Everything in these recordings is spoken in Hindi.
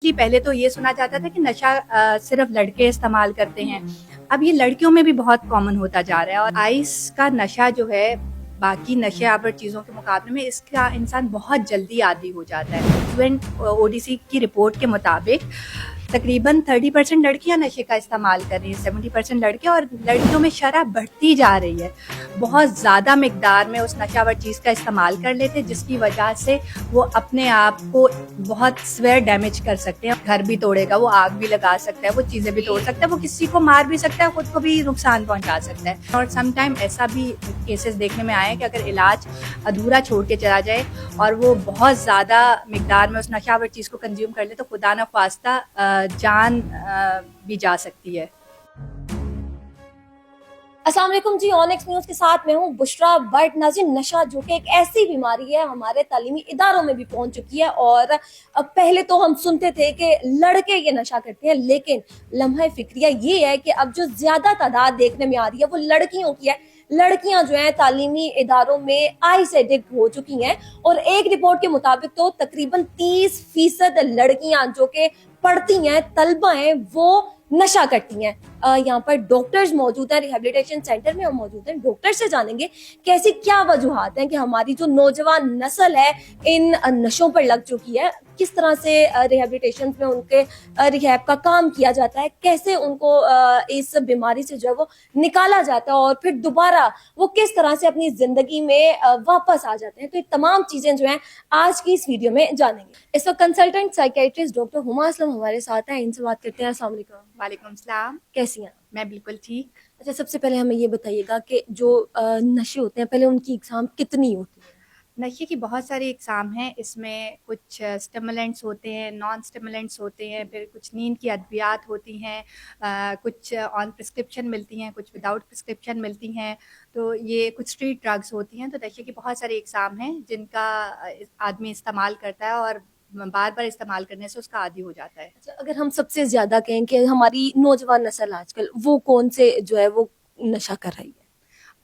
कि पहले तो ये सुना जाता था कि नशा सिर्फ लड़के इस्तेमाल करते हैं। अब ये लड़कियों में भी बहुत कॉमन होता जा रहा है और आइस का नशा जो है बाकी नशेआवर चीज़ों के मुकाबले में इसका इंसान बहुत जल्दी आदी हो जाता है। यूएन ओडीसी की रिपोर्ट के मुताबिक तकरीबन 30% लड़कियां नशे का इस्तेमाल कर रही हैं, 70% लड़के, और लड़कियों में शरह बढ़ती जा रही है। बहुत ज़्यादा मिकदार में उस नशावर चीज़ का इस्तेमाल कर लेते हैं, जिसकी वजह से वो अपने आप को बहुत स्वेयर डैमेज कर सकते हैं। घर भी तोड़ेगा, वो आग भी लगा सकता है, वो चीज़ें भी तोड़ सकता है, वो किसी को मार भी सकता है, खुद को भी नुकसान पहुंचा सकता है। और समटाइम ऐसा भी केसेस देखने में आए कि अगर इलाज अधूरा छोड़ के चला जाए और वो बहुत ज़्यादा मिकदार में उस नशावर चीज़ को कंज्यूम कर ले तो खुदा न ख्वास्ता जान भी जा सकती है। अस्सलाम वालेकुम जी, ऑनेक्स न्यूज के साथ मैं हूँ बुशरा बट। नाज़रीन, नशा जो कि एक ऐसी बीमारी है हमारे तालीमी इदारों में भी पहुंच चुकी है। और अब पहले तो हम सुनते थे कि लड़के ये नशा करते हैं, लेकिन लम्हा फिक्रिया ये है कि अब जो ज्यादा तादाद देखने में आ रही है वो लड़कियों की है। लड़कियां जो हैं तालीमी इदारों में आइस एडिक्ट हो चुकी हैं और एक रिपोर्ट के मुताबिक तो तकरीबन 30% लड़कियां जो कि पढ़ती हैं, तलबा हैं, वो नशा करती हैं। यहाँ पर डॉक्टर्स मौजूद हैं, रिहेबिलिटेशन सेंटर में हम मौजूद हैं। डॉक्टर से जानेंगे कैसी क्या वजूहात हैं कि हमारी जो नौजवान नस्ल है इन नशों पर लग चुकी है, किस तरह से रिहेबिलिटेशन में उनके रिहैब का काम किया जाता है, कैसे उनको इस बीमारी से जो है वो निकाला जाता है और फिर दोबारा वो किस तरह से अपनी जिंदगी में वापस आ जाते हैं। तो ये तमाम चीजें जो हैं आज की इस वीडियो में जानेंगे। इस वक्त consultant psychiatrist doctor Huma Aslam हमारे साथ हैं, इनसे बात करते हैं। अस्सलाम वालेकुम। वालेकुम सलाम। कैसी हैं? मैं बिल्कुल ठीक। अच्छा, सबसे पहले हमें ये बताइएगा कि जो नशे होते हैं, पहले उनकी इकसाम कितनी होती है? नशे की बहुत सारी इकसाम हैं। इसमें कुछ स्टिमुलेंट्स होते हैं, नॉन स्टिमुलेंट्स होते हैं, फिर कुछ नींद की अद्वियात होती हैं, कुछ ऑन प्रिस्क्रिप्शन मिलती हैं, कुछ विदाउट प्रिस्क्रिप्शन मिलती हैं। तो ये कुछ स्ट्रीट ड्रग्स होती हैं। तो नशे की बहुत सारी इकसाम हैं जिनका आदमी इस्तेमाल करता है और बार बार इस्तेमाल करने से उसका आदी हो जाता है। अच्छा, अगर हम सबसे ज्यादा कहें कि हमारी नौजवान नस्ल आजकल वो कौन से जो है वो नशा कर रही है?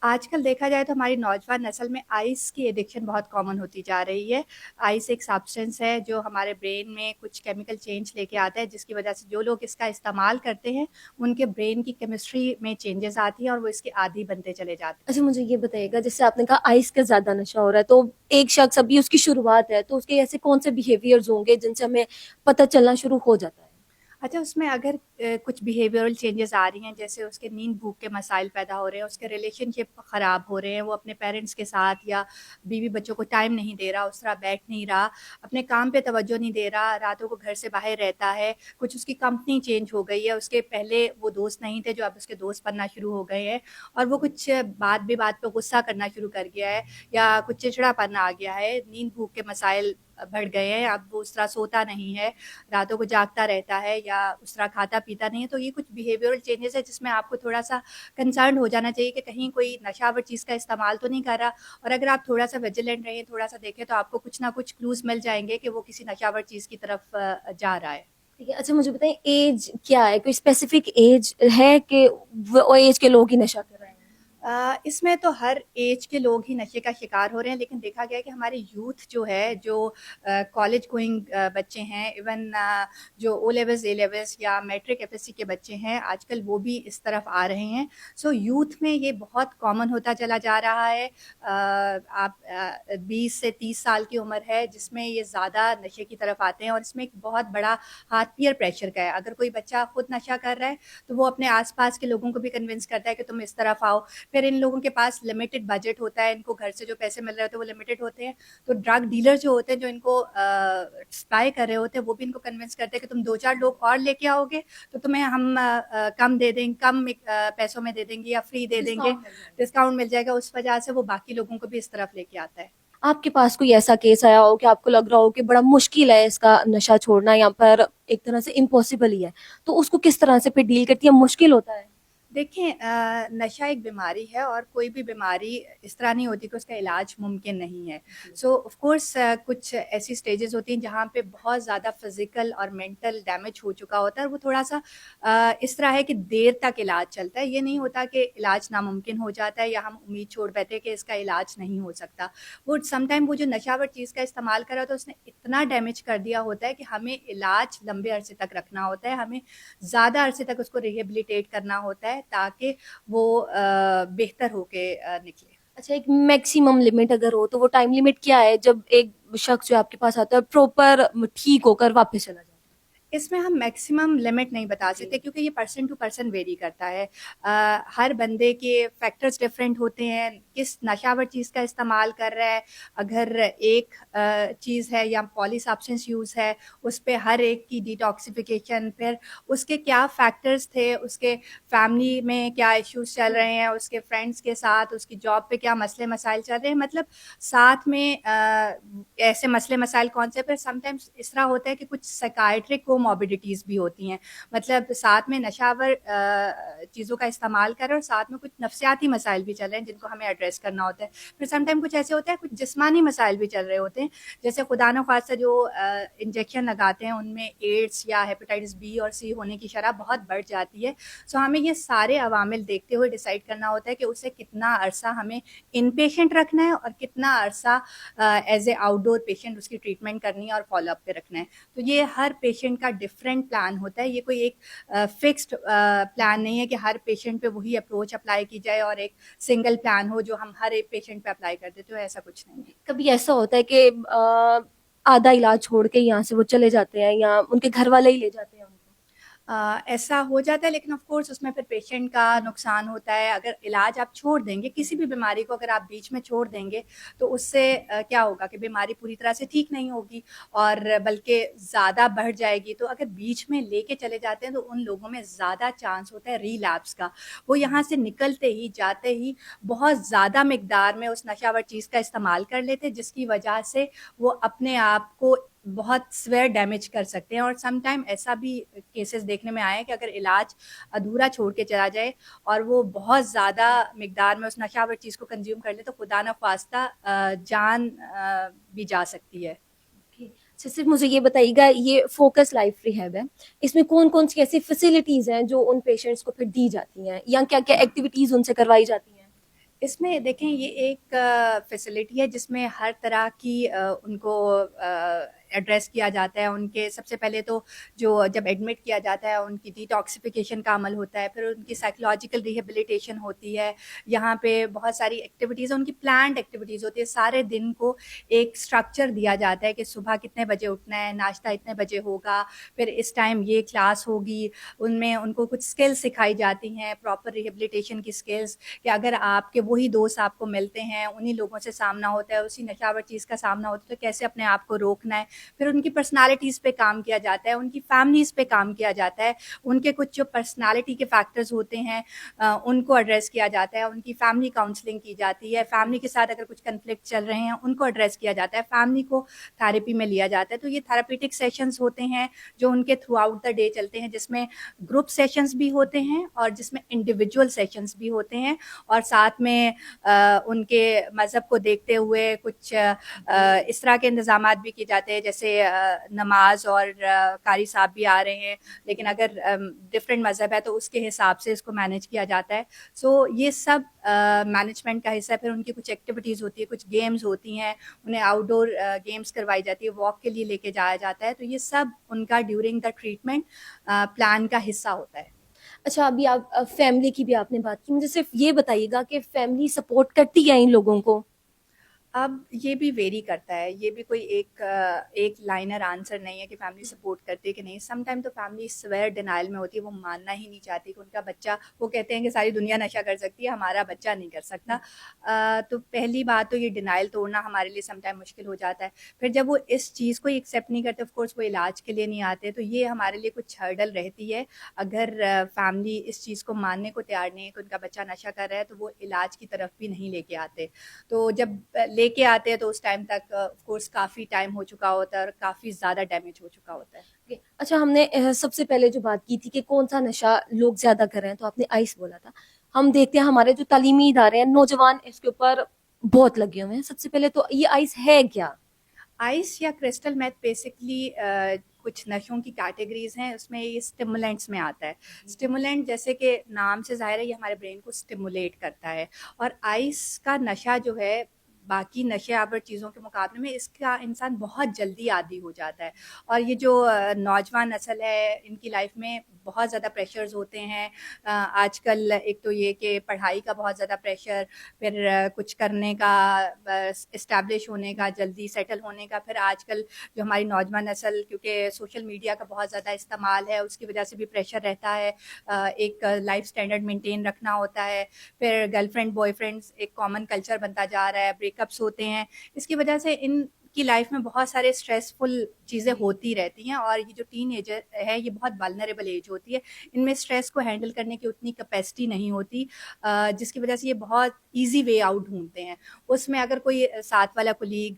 आजकल देखा जाए तो हमारी नौजवान नस्ल में आइस की एडिक्शन बहुत कॉमन होती जा रही है। आइस एक सब्सटेंस है जो हमारे ब्रेन में कुछ केमिकल चेंज लेके आता है, जिसकी वजह से जो लोग इसका इस्तेमाल करते हैं उनके ब्रेन की केमिस्ट्री में चेंजेस आती हैं और वो इसके आदी बनते चले जाते हैं। अच्छा, मुझे ये बताइएगा, जैसे आपने कहा आइस का ज्यादा नशा हो रहा है, तो एक शख्स अभी उसकी शुरुआत है तो उसके ऐसे कौन से बिहेवियर्स होंगे जिनसे हमें पता चलना शुरू हो जाता है? अच्छा, उसमें अगर कुछ बिहेवियरल चेंजेस आ रही हैं, जैसे उसके नींद भूख के मसाइल पैदा हो रहे हैं, उसके रिलेशनशिप ख़राब हो रहे हैं, वो अपने पेरेंट्स के साथ या बीवी बच्चों को टाइम नहीं दे रहा, उस तरह बैठ नहीं रहा, अपने काम पे तवज्जो नहीं दे रहा, रातों को घर से बाहर रहता है, कुछ उसकी कंपनी चेंज हो गई है, उसके पहले वो दोस्त नहीं थे जो अब उसके दोस्त बनना शुरू हो गए हैं, और वो कुछ बात पे गुस्सा करना शुरू कर गया है या कुछ चिड़चिड़ापन आ गया है, नींद भूख के मसाइल बढ़ गए हैं, अब वो उस तरह सोता नहीं है, रातों को जागता रहता है या उस तरह खाता पीता नहीं है। तो ये कुछ बिहेवियरल चेंजेस है जिसमें आपको थोड़ा सा कंसर्न हो जाना चाहिए कि कहीं कोई नशावर चीज़ का इस्तेमाल तो नहीं कर रहा। और अगर आप थोड़ा सा विजिलेंट रहें, थोड़ा सा देखें, तो आपको कुछ ना कुछ क्लूज मिल जाएंगे कि वो किसी नशावर चीज़ की तरफ जा रहा है। ठीक है। अच्छा, मुझे बताएं एज क्या है? कोई स्पेसिफिक एज है कि वो एज के लोग ही नशा कर रहे हैं? इसमें तो हर एज के लोग ही नशे का शिकार हो रहे हैं, लेकिन देखा गया है कि हमारे यूथ जो है, जो कॉलेज गोइंग बच्चे हैं, इवन जो ओ लेवल्स, ए लेवल्स या मैट्रिक एफएससी के बच्चे हैं, आजकल वो भी इस तरफ आ रहे हैं। सो यूथ में ये बहुत कॉमन होता चला जा रहा है। आप 20 से 30 साल की उम्र है जिसमें ये ज़्यादा नशे की तरफ आते हैं, और इसमें एक बहुत बड़ा हाथ पीयर प्रेशर का है। अगर कोई बच्चा खुद नशा कर रहा है तो वो अपने आसपास के लोगों को भी कन्विंस करता है कि तुम इस तरफ आओ। फिर इन लोगों के पास लिमिटेड बजट होता है, इनको घर से जो पैसे मिल रहे होते हैं वो लिमिटेड होते हैं, तो ड्रग डीलर जो होते हैं जो इनको सप्लाई कर रहे होते हैं वो भी इनको कन्विंस करते हैं कि तुम 2-4 लोग और लेके आओगे तो तुम्हें हम कम दे देंगे, कम पैसों में दे देंगे या फ्री दे देंगे, डिस्काउंट मिल जाएगा। उस वजह से वो बाकी लोगों को भी इस तरफ लेके आता है। आपके पास कोई ऐसा केस आया हो कि आपको लग रहा हो कि बड़ा मुश्किल है इसका नशा छोड़ना, यहाँ पर एक तरह से इम्पॉसिबल ही है, तो उसको किस तरह से फिर डील करती है? मुश्किल होता है? देखें नशा एक बीमारी है और कोई भी बीमारी इस तरह नहीं होती कि उसका इलाज मुमकिन नहीं है। जी। सो ऑफ कोर्स कुछ ऐसी स्टेजेस होती हैं जहाँ पे बहुत ज़्यादा फिजिकल और मेंटल डैमेज हो चुका होता है, और वो थोड़ा सा इस तरह है कि देर तक इलाज चलता है। ये नहीं होता कि इलाज नामुमकिन हो जाता है या हम उम्मीद छोड़ बैठे कि इसका इलाज नहीं हो सकता। वो समटाइम वो जो नशावर चीज़ का इस्तेमाल करा तो उसने इतना डैमेज कर दिया होता है कि हमें इलाज लंबे अरसे तक रखना होता है, हमें ज़्यादा अरसे तक उसको रिहेबिलिटेट करना होता है ताकि वो बेहतर होके निकले। अच्छा, एक मैक्सिमम लिमिट अगर हो तो वो टाइम लिमिट क्या है जब एक शख्स जो आपके पास आता है प्रॉपर ठीक होकर वापस चला जाता इसमें हम मैक्सिमम लिमिट नहीं बता है? सकते जी। क्योंकि ये पर्सन टू पर्सन वेरी करता है। हर बंदे के फैक्टर्स डिफरेंट होते हैं, किस नशावर चीज़ का इस्तेमाल कर रहा है। अगर एक चीज़ है या पॉली सब्सटेंस यूज़ है, उस पे हर एक की डिटॉक्सिफिकेशन, फिर उसके क्या फैक्टर्स थे, उसके फैमिली में क्या इश्यूज चल रहे हैं, उसके फ्रेंड्स के साथ, उसकी जॉब पे क्या मसले मसाइल चल रहे हैं, मतलब साथ में ऐसे मसले मसाइल कौन से। फिर समटाइम्स इस तरह होता है कि कुछ साइकाइट्रिक कोमॉर्बिडिटीज़ भी होती हैं, मतलब साथ में नशावर चीज़ों का इस्तेमाल कर रहे हैं और साथ में कुछ नफ्सियाती मसाइल भी चल रहे हैं जिनको हमें एड्रेस करना होता है। फिर समटाइम कुछ ऐसे होते हैं, कुछ जिस्मानी मसाइल भी चल रहे होते हैं, जैसे खुदा न खास्ता जो इंजेक्शन लगाते हैं उनमें एड्स या हेपेटाइटिस बी और सी होने की शरह बहुत बढ़ जाती है। सो हमें ये सारे अवामिल देखते हुए डिसाइड करना होता है कि उसे कितना अरसा हमें इन पेशेंट रखना है और कितना अरसा एज ए आउटडोर पेशेंट उसकी ट्रीटमेंट करनी है और फॉलोअप पे रखना है। तो ये हर पेशेंट का डिफरेंट प्लान होता है, ये कोई एक फिक्स्ड प्लान नहीं है कि हर पेशेंट पे वही अप्रोच अप्लाई की जाए और एक सिंगल प्लान हो जो हम हर एक पेशेंट पे अप्लाई कर देते हो, ऐसा कुछ नहीं है। कभी ऐसा होता है कि आधा इलाज छोड़ के यहाँ से वो चले जाते हैं या उनके घर वाले ही ले जाते हैं उनको? ऐसा हो जाता है, लेकिन ऑफ कोर्स उसमें फिर पेशेंट का नुकसान होता है। अगर इलाज आप छोड़ देंगे, किसी भी बीमारी को अगर आप बीच में छोड़ देंगे तो उससे क्या होगा कि बीमारी पूरी तरह से ठीक नहीं होगी और बल्कि ज़्यादा बढ़ जाएगी। तो अगर बीच में लेके चले जाते हैं तो उन लोगों में ज़्यादा चांस होता है रीलैप्स का। वो यहाँ से निकलते ही जाते ही बहुत ज़्यादा मिकदार में उस नशावर चीज़ का इस्तेमाल कर लेते हैं, जिसकी वजह से वो अपने आप को बहुत स्वेयर डैमेज कर सकते हैं। और सम टाइम ऐसा भी केसेस देखने में आया है कि अगर इलाज अधूरा छोड़ के चला जाए और वो बहुत ज़्यादा मिकदार में उस नशावर चीज़ को कंज्यूम कर ले तो खुदा न ख्वास्ता जान भी जा सकती है। ओके। अच्छा, सिर्फ मुझे ये बताइएगा, ये फोकस लाइफ रिहैब है, इसमें कौन कौन सी ऐसी फैसिलिटीज हैं जो उन पेशेंट्स को फिर दी जाती हैं या क्या क्या एक्टिविटीज उनसे करवाई जाती हैं? इसमें देखें ये एक फैसिलिटी है जिसमें हर तरह की उनको एड्रेस किया जाता है। उनके सबसे पहले तो जो जब एडमिट किया जाता है उनकी डिटॉक्सिफिकेशन का अमल होता है, फिर उनकी साइकोलॉजिकल रिहेबिलिटेशन होती है। यहाँ पे बहुत सारी एक्टिविटीज़, उनकी प्लान्ड एक्टिविटीज़ होती है। सारे दिन को एक स्ट्रक्चर दिया जाता है कि सुबह कितने बजे उठना है, नाश्ता इतने बजे होगा, फिर इस टाइम ये क्लास होगी। उनमें उनको कुछ स्किल्स सिखाई जाती हैं, प्रॉपर रिहेबिलिटेशन की स्किल्स, कि अगर आपके वही दोस्त आपको मिलते हैं, उन्हीं लोगों से सामना होता है, उसी नशावर चीज़ का सामना होता है, तो कैसे अपने आप को रोकना है। फिर उनकी पर्सनालिटीज़ पे काम किया जाता है, उनकी फैमिलीज़ पे काम किया जाता है। उनके कुछ जो पर्सनालिटी के फैक्टर्स होते हैं उनको एड्रेस किया जाता है, उनकी फैमिली काउंसलिंग की जाती है, फैमिली के साथ अगर कुछ कन्फ्लिक्ट चल रहे हैं उनको एड्रेस किया जाता है, फैमिली को थेरेपी में लिया जाता है। तो ये थेरेपेटिक सेशंस होते हैं जो उनके थ्रू आउट द डे चलते हैं, जिसमें ग्रुप सेशंस भी होते हैं और जिसमें इंडिविजुअल सेशंस भी होते हैं। और साथ में उनके मज़हब को देखते हुए कुछ इस तरह के इंतजामात भी किए जाते हैं, जैसे नमाज और कारी साहब भी आ रहे हैं, लेकिन अगर डिफरेंट मज़हब है तो उसके हिसाब से इसको मैनेज किया जाता है। सो ये सब मैनेजमेंट का हिस्सा है। फिर उनकी कुछ एक्टिविटीज़ होती है, कुछ गेम्स होती हैं, उन्हें आउटडोर गेम्स करवाई जाती है, वॉक के लिए लेके जाया जाता है। तो ये सब उनका ड्यूरिंग द ट्रीटमेंट प्लान का हिस्सा होता है। अच्छा, अभी आप फैमिली की भी आपने बात की, मुझे सिर्फ ये बताइएगा कि फैमिली सपोर्ट करती है इन लोगों को? अब ये भी वेरी करता है, ये भी कोई एक लाइनर आंसर नहीं है कि फैमिली सपोर्ट करती है कि नहीं। सम टाइम तो फैमिली स्वेयर डिनायल में होती है, वो मानना ही नहीं चाहती कि उनका बच्चा, वो कहते हैं कि सारी दुनिया नशा कर सकती है, हमारा बच्चा नहीं कर सकता। तो पहली बात तो ये डिनायल तोड़ना हमारे लिए सम टाइम मुश्किल हो जाता है। फिर जब वो इस चीज़ को एक्सेप्ट नहीं करते, ऑफ कोर्स वो इलाज के लिए नहीं आते, तो ये हमारे लिए कुछ हर्डल रहती है। अगर फैमिली इस चीज़ को मानने को तैयार नहीं है कि उनका बच्चा नशा कर रहा है, तो वो इलाज की तरफ भी नहीं लेके आते। तो जब लेके आते हैं तो उस टाइम तक ऑफ कोर्स काफ़ी टाइम हो चुका होता है और काफ़ी ज़्यादा डैमेज हो चुका होता है। ओके, अच्छा हमने सबसे पहले जो बात की थी कि कौन सा नशा लोग ज्यादा कर रहे हैं, तो आपने आइस बोला था। हम देखते हैं हमारे जो तालीमी इदारे हैं, नौजवान इसके ऊपर बहुत लगे हुए हैं। सबसे पहले तो ये आइस है क्या? आइस या क्रिस्टल मेथ बेसिकली कुछ नशों की कैटेगरीज हैं, उसमें ये स्टिमुलेंट्स में आता है। स्टिमुलेंट जैसे कि नाम से ज़ाहिर है ये हमारे ब्रेन को स्टिमुलेट करता है, और आइस का नशा जो है बाकी नशे आवर चीज़ों के मुकाबले में इसका इंसान बहुत जल्दी आदी हो जाता है। और ये जो नौजवान नस्ल है इनकी लाइफ में बहुत ज़्यादा प्रेशर्स होते हैं। आजकल एक तो ये कि पढ़ाई का बहुत ज़्यादा प्रेशर, फिर कुछ करने का, इस्टेब्लिश होने का, जल्दी सेटल होने का। फिर आजकल जो हमारी नौजवान नस्ल, क्योंकि सोशल मीडिया का बहुत ज़्यादा इस्तेमाल है, उसकी वजह से भी प्रेशर रहता है। एक लाइफ स्टैंडर्ड मेंटेन रखना होता है। फिर गर्लफ्रेंड बॉयफ्रेंड्स एक कॉमन कल्चर बनता जा रहा है, ब्रेकअप्स होते हैं। इसकी वजह से इन की लाइफ में बहुत सारे स्ट्रेसफुल चीज़ें होती रहती हैं, और ये जो टीनेजर है ये बहुत वल्नरेबल एज होती है। इनमें स्ट्रेस को हैंडल करने की उतनी कैपेसिटी नहीं होती, जिसकी वजह से ये बहुत ईजी वे आउट ढूंढते हैं। उसमें अगर कोई साथ वाला कुलीग,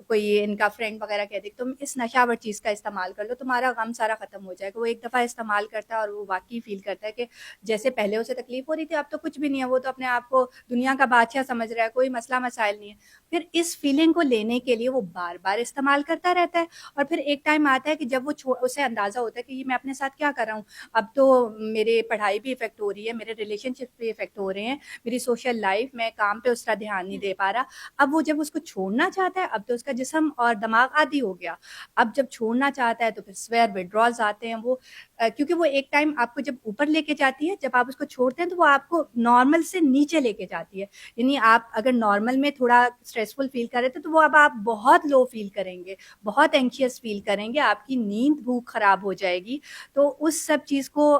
कोई इनका फ्रेंड वगैरह कह दे तुम इस नशावर चीज़ का इस्तेमाल कर लो, तुम्हारा गम सारा ख़त्म हो जाएगा। वो एक दफ़ा इस्तेमाल करता है और वो वाकई फील करता है कि जैसे पहले उसे तकलीफ हो रही थी, अब तो कुछ भी नहीं है, वो तो अपने आप को दुनिया का बादशाह समझ रहा है, कोई मसला मसाइल नहीं है। फिर इस फीलिंग को लेने के लिए वो बार बार इस्तेमाल करता रहता है, और फिर एक टाइम आता है कि जब वो उसे अंदाजा होता है कि ये मैं अपने साथ क्या कर रहा हूँ। अब तो मेरे पढ़ाई भी इफेक्ट हो रही है, मेरे रिलेशनशिप भी इफेक्ट हो रहे हैं, मेरी सोशल लाइफ में काम पे उसका ध्यान नहीं दे पा रहा। अब वो जब उसको छोड़ना चाहता है, अब तो उसका जिस्म और दिमाग आदी हो गया। अब जब छोड़ना चाहता है तो फिर स्वेयर विड्रॉल्स आते हैं। वो क्योंकि वो एक टाइम आपको जब ऊपर लेके जाती है, जब आप उसको छोड़ते हैं तो वो आपको नॉर्मल से नीचे लेके जाती है। यानी आप अगर नॉर्मल में थोड़ा स्ट्रेसफुल फील कर रहे थे, तो वो अब आप बहुत लो फील करेंगे, बहुत एंशियस फील करेंगे, आपकी नींद भूख खराब हो जाएगी। तो उस सब चीज़ को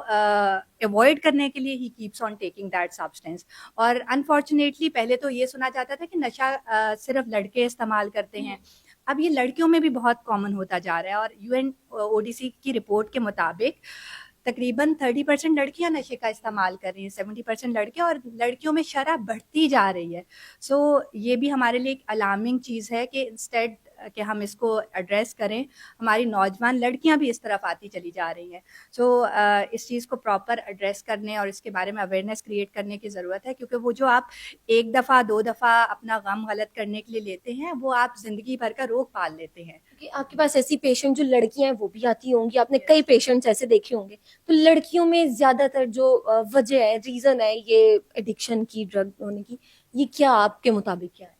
अवॉइड करने के लिए he keeps on taking that substance. और अनफॉर्चुनेटली पहले तो ये सुना जाता था कि नशा सिर्फ लड़के इस्तेमाल करते हैं, अब ये लड़कियों में भी बहुत कॉमन होता जा रहा है। और UNODC की रिपोर्ट के मुताबिक तकरीबन 30% लड़कियां नशे का इस्तेमाल कर रही हैं, 70% लड़के, और लड़कियों में शरह बढ़ती जा रही है। सो ये भी हमारे लिए एक अलार्मिंग चीज़ है कि इंस्टेड कि हम इसको एड्रेस करें, हमारी नौजवान लड़कियां भी इस तरफ आती चली जा रही हैं। सो इस चीज़ को प्रॉपर एड्रेस करने और इसके बारे में अवेयरनेस क्रिएट करने की ज़रूरत है, क्योंकि वो जो आप एक दफ़ा दो दफ़ा अपना गम गलत करने के लिए लेते हैं, वो आप ज़िंदगी भर का रोग पाल लेते हैं। कि आपके पास ऐसी पेशेंट जो लड़कियां हैं वो भी आती होंगी, आपने कई पेशेंट्स ऐसे देखे होंगे। तो लड़कियों में ज्यादातर जो वजह है, रीजन है ये एडिक्शन की, ड्रग होने की, ये क्या आपके मुताबिक क्या है?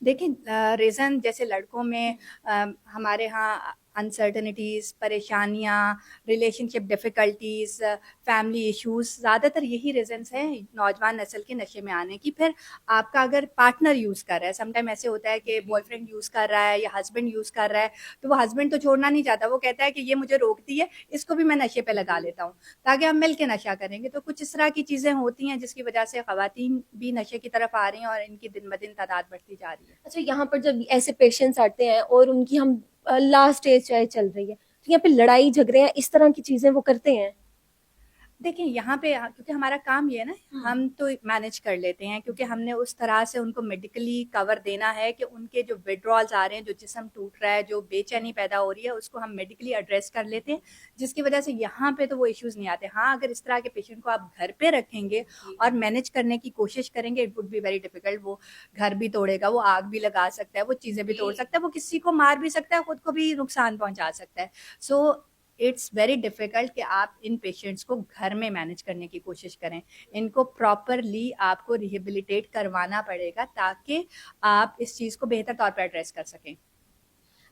देखिए, रीज़न जैसे लड़कों में हमारे यहाँ अनसर्टनिटीज़, परेशानियाँ, रिलेशनशिप डिफ़िकल्टीज़, फैमिली इश्यूज़, ज़्यादातर यही रीज़न्स हैं नौजवान नस्ल के नशे में आने की। फिर आपका अगर पार्टनर यूज़ कर रहा है, समटाइम ऐसे होता है कि बॉयफ्रेंड यूज़ कर रहा है या हस्बैंड यूज़ कर रहा है, तो वो हस्बैंड तो छोड़ना नहीं चाहता, वो कहता है कि ये मुझे रोकती है, इसको भी मैं नशे पे लगा लेता हूँ, ताकि हम मिल के नशा करेंगे। तो कुछ इस तरह की चीज़ें होती हैं जिसकी वजह से ख़वातीन भी नशे की तरफ आ रही हैं और इनकी दिन ब दिन तादाद बढ़ती जा रही है। अच्छा, यहाँ पर जब ऐसे पेशेंट्स आते हैं और उनकी हम लास्ट स्टेज चाहे चल रही है, तो यहाँ पे लड़ाई झगड़े हैं, इस तरह की चीजें वो करते हैं? देखिए यहाँ पे क्योंकि हमारा काम ये है ना, हम तो मैनेज कर लेते हैं, क्योंकि हमने उस तरह से उनको मेडिकली कवर देना है कि उनके जो विड्रॉल्स आ रहे हैं, जो जिस्म टूट रहा है, जो बेचैनी पैदा हो रही है, उसको हम मेडिकली एड्रेस कर लेते हैं, जिसकी वजह से यहाँ पे तो वो इश्यूज नहीं आते। हाँ, अगर इस तरह के पेशेंट को आप घर पे रखेंगे और मैनेज करने की कोशिश करेंगे, it would be very difficult. वो घर भी तोड़ेगा, वो आग भी लगा सकता है, वो चीज़ें भी तोड़ सकता है, वो किसी को मार भी सकता है, खुद को भी नुकसान पहुंचा सकता है। सो इट्स वेरी डिफ़िकल्ट कि आप इन पेशेंट्स को घर में मैनेज करने की कोशिश करें। इनको प्रॉपरली आपको रिहेबिलिटेट करवाना पड़ेगा, ताकि आप इस चीज़ को बेहतर तौर पे एड्रेस कर सकें।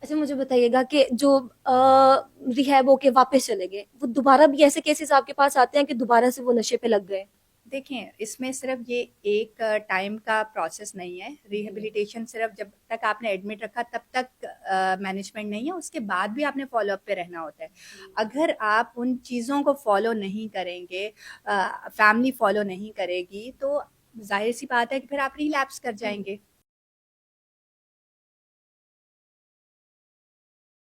अच्छा, मुझे बताइएगा कि जो रिहैब होके वापस चले गए, वो दोबारा भी ऐसे केसेस आपके पास आते हैं कि दोबारा से वो नशे पे लग गए? देखें, इसमें सिर्फ ये एक टाइम का प्रोसेस नहीं है। रिहेबिलिटेशन सिर्फ जब तक आपने एडमिट रखा तब तक मैनेजमेंट नहीं है, उसके बाद भी आपने फॉलो अप पे रहना होता है। अगर आप उन चीज़ों को फॉलो नहीं करेंगे, फैमिली फॉलो नहीं करेगी, तो जाहिर सी बात है कि फिर आप रिलैप्स कर जाएंगे।